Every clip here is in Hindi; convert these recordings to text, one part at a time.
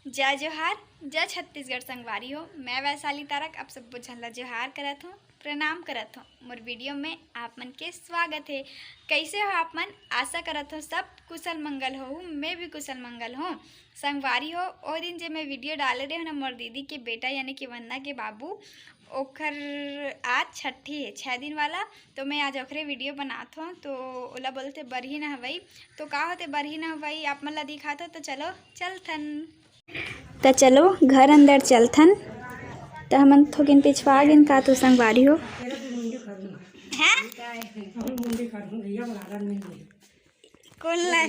जय जोहार, जय छत्तीसगढ़ संगवारी हो। मैं वैशाली तारक आप सब झल्ला जोहार करत हूँ, प्रणाम करत हूँ। मोर वीडियो में आप मन के स्वागत है। कैसे हो आप मन? आशा करत हो सब कुशल मंगल हो। मैं भी कुशल मंगल हूँ। संगवारी हो ओ दिन जे मैं वीडियो डाले रहे ना मोर दीदी के बेटा यानी कि वंदना के बाबू, ओखर आज छठी है 6 दिन वाला। तो मैं आज ओखरे वीडियो बनात हूँ। तो ओला बोलते बरही न हवई। तो का होते बरही न हवई आप मन ला दिखात हो। तो चलो चलथन। तो चलो घर अंदर चलथन। तो हमन थोकिन पिछवा गिन का तो संगवारी हो हैं कौन ला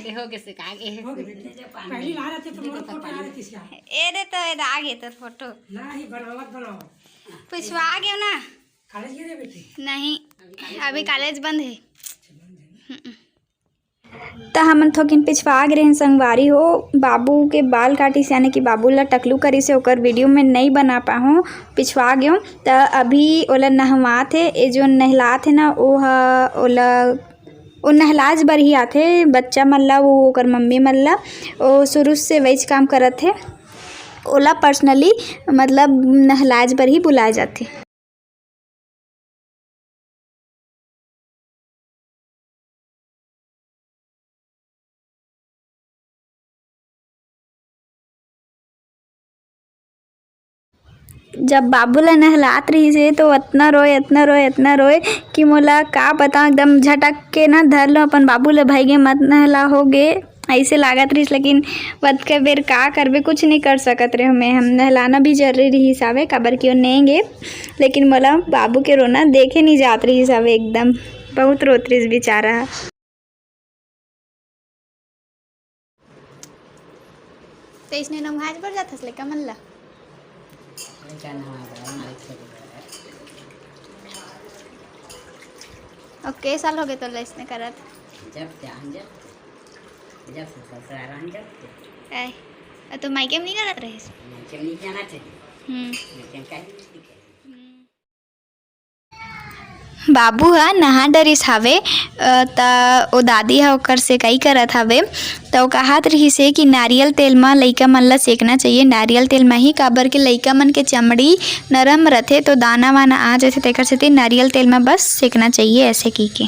पहली ला रहे थे तो मोर फोटो ला रहे थे एरे तो एदा आगे तो फोटो नहीं बनावत पिछवा गयो ना। कॉलेज गए बेटी नहीं अभी कॉलेज बंद है। तो हमन थोकिन पिछवा गए संगवारी हो। बाबू के बाल काटी से यानी कि बाबू ला टकलू करी से ओकर वीडियो में नहीं बना पाहूँ, पिछवा गयो। तो अभी ओला नहवात है। ये जो नहलात है ना ओला वो नहलाज बर ही आथे बच्चा मन ला, वो ओकर मम्मी मन ला वो शुरू से वही काम करत है। ओला पर्सनली मतलब नहलाज बर ही बुलाए जाथे। जब बाबू ला नहलात रही से तो इतना रोए कि मोला का बताऊं, एकदम झटक के ना धर लो अपन बाबू ला, भाई मत नहला हो गे ऐसे लागत रही। लेकिन वत के बेर का करबे, कुछ नहीं कर सकत रहे हमें। हम नहलाना भी जरूरी रही हिसाबे काबर क्यों नेंगे। लेकिन मोला बाबू के रोना देखे नहीं जात रही हिसाबे, एकदम बहुत रोत रही बेचारा। तो इसने नमहाज पर जाथस लेका मन ला और कई साल हो गए तो इसने करत जब ससुराल जब ऐ तो मायके में नहीं करत रहिस। नहीं जाना चाहिए लेकिन बाबू ह नहा डरिस हावे। त ओ दादी ह ओकर सेकाई करत हावे। तो कहत रहिस है कि नारियल तेल में लइका मन ला सेकना चाहिए। नारियल तेल में ही काबर के लइका मन के चमड़ी नरम रथे तो दाना वाना आ जाथे, तेकर सेती नारियल तेल में बस सेकना चाहिए ऐसे की के।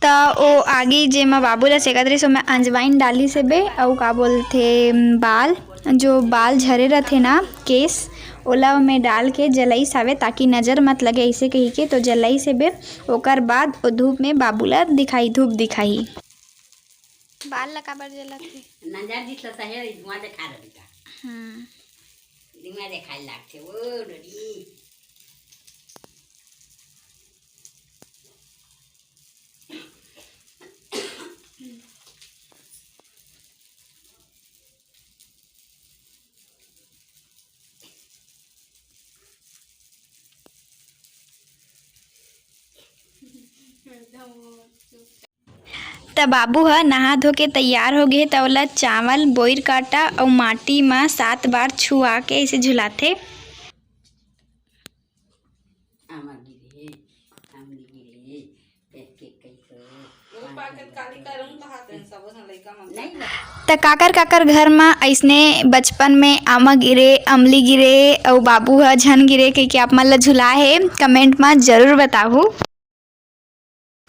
तो ओ आगे जे मैं बाबू ला सेकत रही सो मैं अंजवाइन डाली से बे और का बोलथे बाल जो बाल झरे रहते ना केस ओला में डाल के जलाई सावे ताकि नज़र मत लगे ऐसे कही के। तो जलाई से बे ओकर बाद ओ धूप में बाबू ला दिखाई धूप दिखाई बाल ला काबर जलत है नजर दिखला सहे धुआं देखा रही था धुआं देखाई लागथे ओ डोरी त बाबू ह नहा धो के तैयार हो गए। त ओला चावल बोइर काटा और माटी में 7 बार छुआ के ऐसे झुलाथे। त काकर घर में ऐसने बचपन में आमा गिरे अमली गिरे और बाबू ह झन गिरे कह आप मन ला झुलाए हे कमेंट में जरूर बताहू।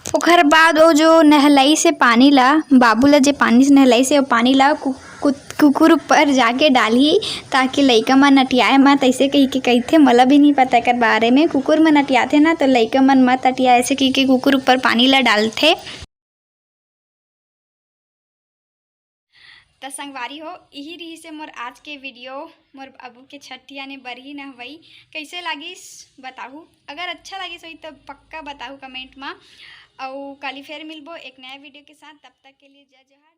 ओखर बाद वो जो नहलाई से पानी ला बाबू ला जे पानी से नहलाई से वो पानी ला कुकुर ऊपर जाके डाली ताकि लइका मन नटियाए मत ऐसे कही के कहथे। मला भी नहीं पता एकर बारे में। कुकुर मन नटियाथे ना तो लइका मन मत अटिया ऐसे कही के कुकुर ऊपर पानी ला डालथे। तो संगवारी हो यही रही से मोर आज के वीडियो मोर अबू के छठी यानी बरही नहवई कैसे लागिस बताहू। अगर अच्छा लागिस होई तो पक्का बताहू कमेंट में। और कल फिर मिलबो एक नया वीडियो के साथ। तब तक के लिए जय जोहार।